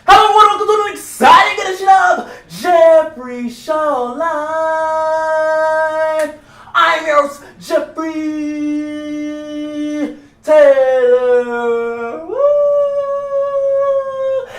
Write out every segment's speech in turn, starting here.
Hello everyone, welcome to an exciting edition of Jeffrey Show Live. I'm your host, Jeffrey Taylor. Woo!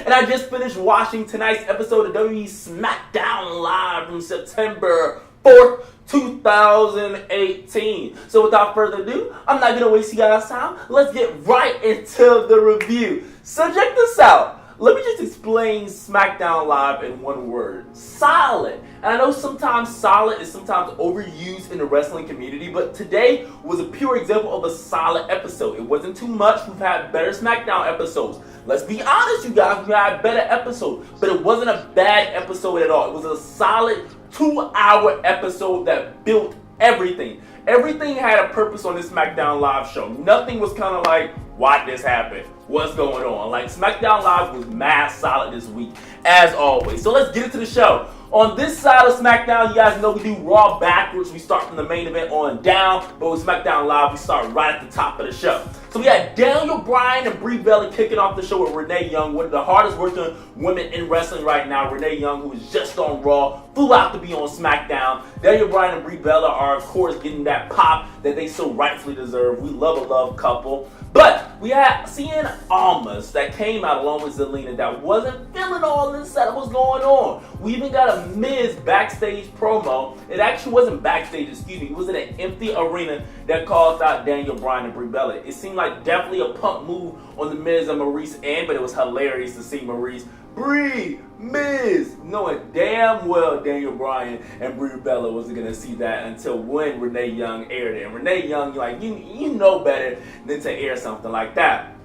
And I just finished watching tonight's episode of WWE SmackDown Live from September 4th, 2018. So without further ado, I'm not going to waste you guys' time. Let's get right into the review. So check this out. Let me just explain SmackDown Live in one word. Solid. And I know sometimes solid is sometimes overused in the wrestling community, but today was a pure example of a solid episode. It wasn't too much. We've had better SmackDown episodes. Let's be honest, you guys, we've had better episodes, but it wasn't a bad episode at all. It was a solid 2-hour episode that built everything. Everything had a purpose on this SmackDown Live show. Nothing was kind of like, why'd this happen? What's going on? Like, SmackDown Live was mad solid this week, as always. So let's get into the show. On this side of SmackDown, you guys know we do Raw backwards. We start from the main event on down, but with SmackDown Live, we start right at the top of the show. So we had Daniel Bryan and Brie kicking off the show with Renee Young, one of the hardest working women in wrestling right now. Renee Young, who is just on Raw, flew out to be on SmackDown. Daniel Bryan and Brie are, of course, getting that pop that they so rightfully deserve. We love a love couple. But we had Cien Almas that came out along with Zelina that wasn't feeling all this that was going on. We even got a Miz backstage promo. It actually wasn't backstage, it was in an empty arena that calls out Daniel Bryan and Brie. It seemed like definitely a pump move on the Miz and Maryse end, but it was hilarious to see Maryse, Brie, Miz, knowing damn well Daniel Bryan and Brie wasn't going to see that until when Renee Young aired it. And Renee Young, like, you know better than to air something like that.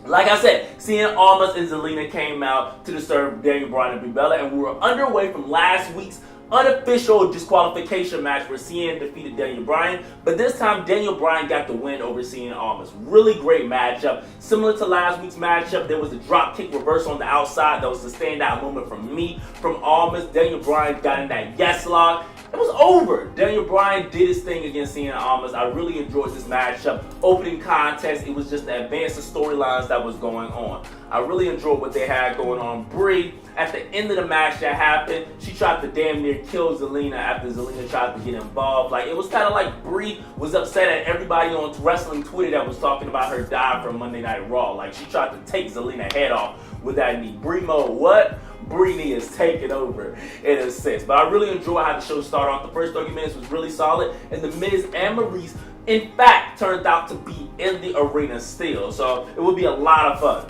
Like I said, Cien Almas and Zelina came out to disturb Daniel Bryan and Brie, and we were underway from last week's unofficial disqualification match where Cien defeated Daniel Bryan, but this time Daniel Bryan got the win over Cien Almas. Really great matchup. Similar to last week's matchup, there was a drop kick reverse on the outside. That was the standout moment from me. From Almas, Daniel Bryan got in that yes lock. It was over. Daniel Bryan did his thing against Cien Almas. I really enjoyed this matchup. Opening contest, it was just the advance of storylines that was going on. I really enjoyed what they had going on. Brie, at the end of the match that happened, she tried to damn near kill Zelina after Zelina tried to get involved. Like, it was kind of like Brie was upset at everybody on wrestling Twitter that was talking about her dive from Monday Night Raw. Like, she tried to take Zelina's head off with that knee. Brie mode, what? Brie is taking over in a sense. But I really enjoyed how the show started off. The first 30 minutes was really solid, and the Miz and Maryse, in fact, turned out to be in the arena still. So it would be a lot of fun.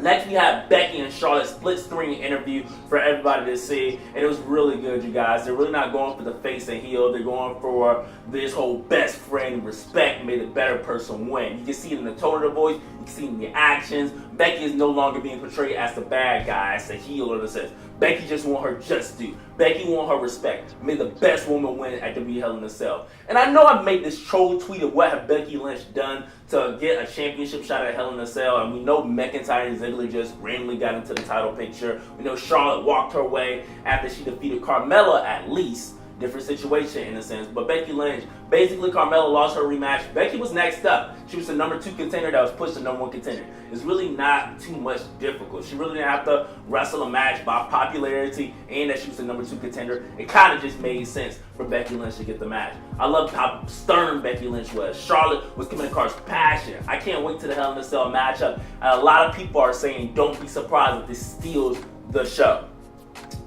Next, we had Becky and Charlotte split screen interview for everybody to see, and it was really good, you guys. They're really not going for the face and heel. They're going for this whole best friend respect, may the better person win. You can see it in the tone of the voice. You can see it in the actions. Becky is no longer being portrayed as the bad guy, as the heel in a sense. Becky just want her just due. Becky want her respect. May the best woman win at WWE Hell in a Cell. And I know I made this troll tweet of what have Becky Lynch done to get a championship shot at Hell in a Cell. And we know McIntyre and Ziggler just randomly got into the title picture. We know Charlotte walked her way after she defeated Carmella at least. Different situation in a sense, but Becky Lynch, basically Carmella lost her rematch. Becky was next up. She was the number 2 contender that was pushed to number 1 contender. It's really not too much difficult. She really didn't have to wrestle a match by popularity and that she was the number 2 contender. It kind of just made sense for Becky Lynch to get the match. I loved how stern Becky Lynch was. Charlotte was coming across passion. I can't wait to the Hell in a Cell matchup. And a lot of people are saying don't be surprised if this steals the show.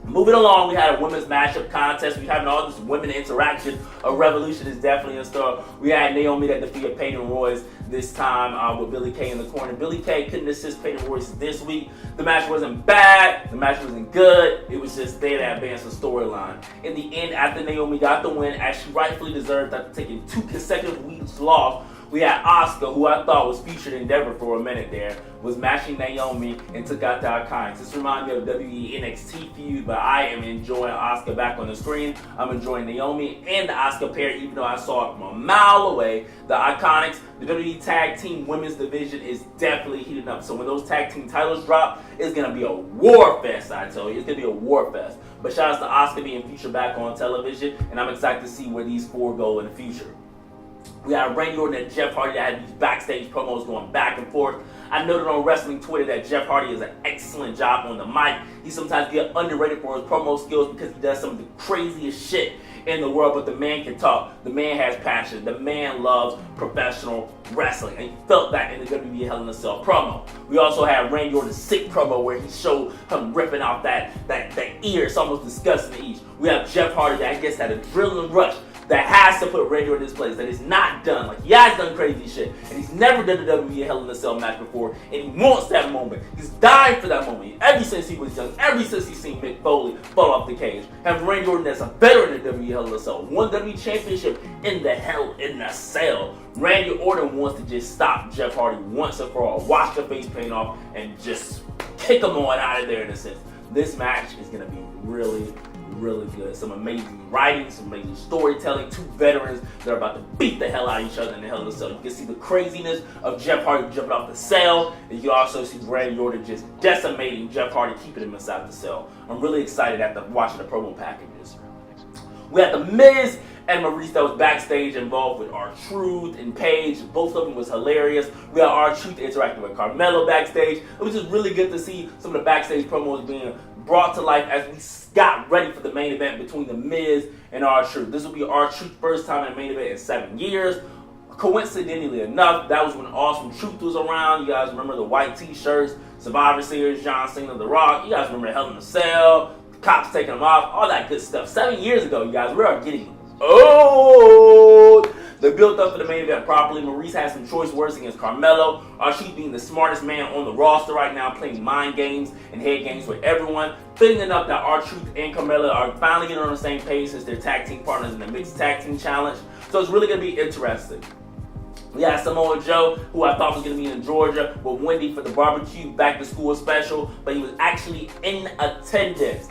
Moving along, we had a women's matchup contest. We're having all this women interaction. A revolution is definitely in store. We had Naomi that defeated Peyton and Royce this time with Billie Kay in the corner. Billie Kay couldn't assist Peyton and Royce this week. The match wasn't bad. The match wasn't good. It was just there to advance the storyline. In the end, after Naomi got the win, as she rightfully deserved after taking 2 consecutive weeks off, we had Asuka, who I thought was featured in Endeavor for a minute there, was matching Naomi and took out the Iconics. This reminds me of WWE NXT feud, but I am enjoying Asuka back on the screen. I'm enjoying Naomi and the Asuka pair, even though I saw it from a mile away. The Iconics, the WWE Tag Team Women's Division is definitely heating up. So when those tag team titles drop, it's going to be a war fest, I tell you. It's going to be a war fest. But shout out to Asuka being featured back on television, and I'm excited to see where these 4 go in the future. We had Randy Orton and Jeff Hardy that had these backstage promos going back and forth. I noted on wrestling Twitter that Jeff Hardy does an excellent job on the mic. He sometimes gets underrated for his promo skills because he does some of the craziest shit in the world, but the man can talk. The man has passion. The man loves professional wrestling, and you felt that in the WWE Hell in a Cell promo. We also had Randy Orton's sick promo where he showed him ripping out that ear. It's almost disgusting to eat. We have Jeff Hardy that gets that adrenaline rush that has to put Randy Orton in his place, that is not done. Like, he has done crazy shit, and he's never done a WWE Hell in a Cell match before, and he wants that moment. He's dying for that moment. Ever since he was young, ever since he's seen Mick Foley fall off the cage. Have Randy Orton that's a veteran in WWE Hell in a Cell, won WWE Championship in the Hell in a Cell. Randy Orton wants to just stop Jeff Hardy once and for all, wash the face paint off, and just kick him on out of there in a sense. This match is going to be really good. Some amazing writing, some amazing storytelling. Two veterans that are about to beat the hell out of each other in the Hell in a Cell. You can see the craziness of Jeff Hardy jumping off the cell, and you can also see Randy Orton just decimating Jeff Hardy, keeping him inside the cell. I'm really excited after watching the promo packages. We had The Miz and Maryse that was backstage involved with R-Truth and Paige. Both of them was hilarious. We had R-Truth interacting with Carmella backstage. It was just really good to see some of the backstage promos being brought to life as we got ready for the main event between The Miz and R-Truth. This will be R-Truth's first time in a main event in 7 years. Coincidentally enough, that was when Awesome Truth was around. You guys remember the white t-shirts, Survivor Series, John Cena, The Rock. You guys remember Hell in a Cell, cops taking them off, all that good stuff. 7 years ago, you guys, we are getting old. They built up for the main event properly. Maryse had some choice words against Carmella. R-Truth being the smartest man on the roster right now, playing mind games and head games with everyone. Fitting enough that R-Truth and Carmella are finally getting on the same page since they're tag team partners in the Mixed Tag Team Challenge. So it's really going to be interesting. We had Samoa Joe, who I thought was going to be in Georgia with Wendy for the barbecue back to school special, but he was actually in attendance.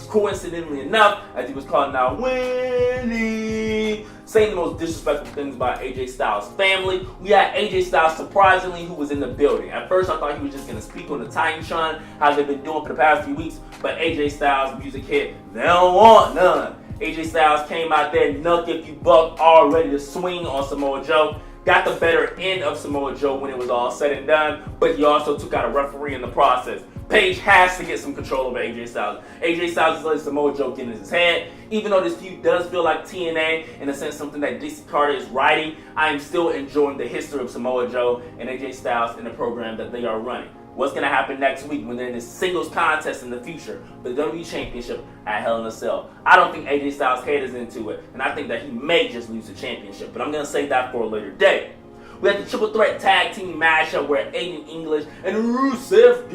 Coincidentally enough, as he was calling out Wendy, saying the most disrespectful things about AJ Styles' family. We had AJ Styles, surprisingly, who was in the building. At first, I thought he was just going to speak on the Titantron, how they've been doing for the past few weeks, but AJ Styles' music hit. They don't want none. AJ Styles came out there, knuck if you buck, all ready to swing on Samoa Joe. Got the better end of Samoa Joe when it was all said and done, but he also took out a referee in the process. Paige has to get some control over AJ Styles. AJ Styles is letting Samoa Joe get in his head. Even though this feud does feel like TNA, in a sense something that DC Carter is writing, I am still enjoying the history of Samoa Joe and AJ Styles in the program that they are running. What's going to happen next week when they're in this singles contest in the future for the WWE Championship at Hell in a Cell? I don't think AJ Styles' head is into it, and I think that he may just lose the championship, but I'm going to save that for a later day. We had the triple threat tag team matchup where Aiden English and Rusev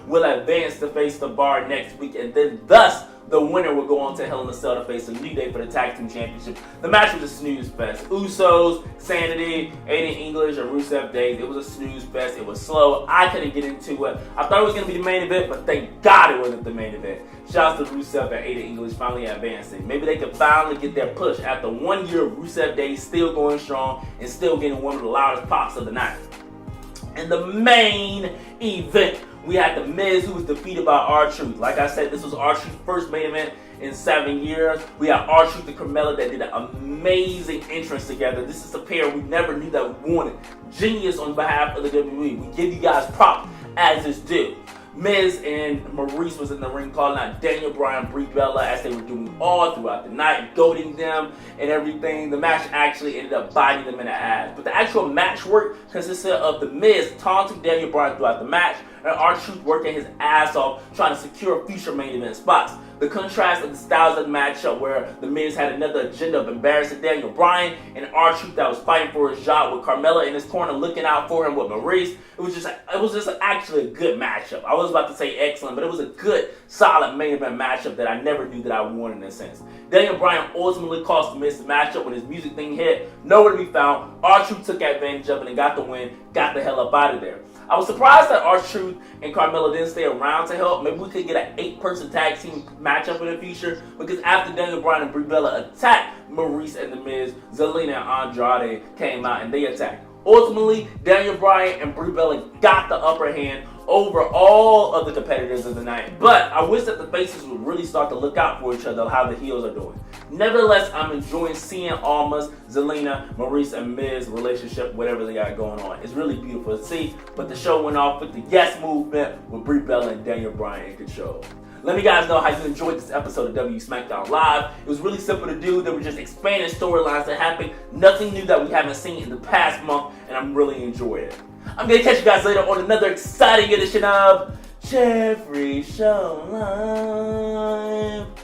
will advance to face the Bar next week, and then thus the winner will go on to Hell in a Cell to face a New Day for the tag team championship. The match was a snooze fest. Usos, Sanity, Aiden English, and Rusev Days. It was a snooze fest. It was slow. I couldn't get into it. I thought it was going to be the main event, but thank God it wasn't the main event. Shouts to Rusev and Aiden English finally advancing. Maybe they can finally get their push after 1 year of Rusev Days still going strong and still getting one of the loudest pops of the night. In the main event, we had The Miz, who was defeated by R-Truth. Like I said, this was R-Truth's first main event in 7 years. We had R-Truth and Carmella that did an amazing entrance together. This is a pair we never knew that we wanted. Genius on behalf of the WWE. We give you guys props as is due. Miz and Maryse was in the ring calling out Daniel Bryan, Brie Bella as they were doing all throughout the night, goading them and everything. The match actually ended up biting them in the ass. But the actual match work consisted of The Miz taunting Daniel Bryan throughout the match and R-Truth working his ass off trying to secure future main event spots. The contrast of the styles of the matchup where The Miz had another agenda of embarrassing Daniel Bryan and R-Truth that was fighting for his job with Carmella in his corner looking out for him with Maryse. It was just actually a good matchup. I was about to say excellent, but it was a good, solid main event matchup that I never knew that I wanted in a sense. Daniel Bryan ultimately cost The Miz the matchup when his music thing hit. Nowhere to be found. R-Truth took advantage of it and got the win, got the hell up out of there. I was surprised that R-Truth and Carmella didn't stay around to help. Maybe we could get an 8-person tag team matchup in the future, because after Daniel Bryan and Brie Bella attacked Maryse and The Miz, Zelina and Andrade came out and they attacked. Ultimately, Daniel Bryan and Brie Bella got the upper hand over all of the competitors of the night. But I wish that the faces would really start to look out for each other, how the heels are doing. Nevertheless, I'm enjoying seeing Almas, Zelina, Maryse, and Miz relationship, whatever they got going on. It's really beautiful to see. But the show went off with the Yes movement with Brie Bella and Daniel Bryan in control. Let me guys know how you enjoyed this episode of WWE SmackDown Live. It was really simple to do. They were just expanding storylines that happened. Nothing new that we haven't seen in the past month, and I'm really enjoying it. I'm going to catch you guys later on another exciting edition of Jeffrey Show Live.